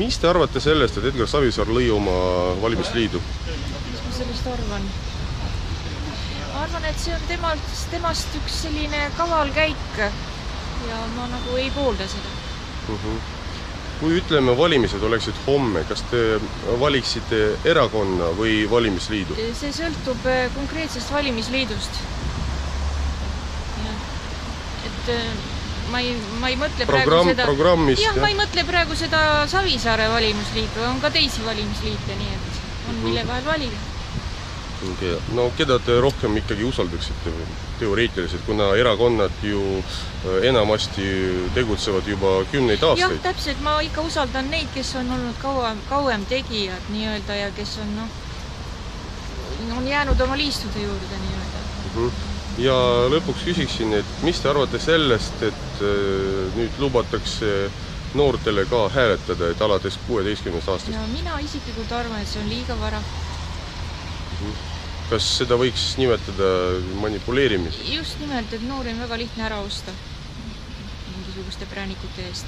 Mis te arvate sellest, et Edgar Savisaar lõi oma valimisliidu? Mis ma sellest arvan? Ma arvan, et see on temast üks selline kaval käik ja ma nagu ei poolda seda. Kui ütleme, valimised oleksid homme, kas te valiksite erakonna või valimisliidu? See sõltub konkreetsest valimisliidust. Et ma ei mõtle praegu seda... Programmist, jah, ma ei mõtle praegu seda Savisaare valimisliitu, on ka teisi valimisliite, nii et on mille vahel valida. No keda te rohkem ikkagi usaldaksite teoreetiliselt, kuna erakonnad ju enamasti tegutsevad juba 10 aastaid? Jah, täpselt, ma ikka usaldan neid, kes on olnud kauem tegijad nii-öelda ja kes on jäänud oma liistude juurde nii-öelda. Ja lõpuks küsiksin, et mis te arvate sellest, et nüüd lubatakse noortele ka hääletada, et alates 16 aastast? No, mina isiklikult arvan, et see on liiga vara. Kas seda võiks nimetada manipuleerimiseks? Just nimelt, et noori on väga lihtne ära osta mingisuguste präänikute eest.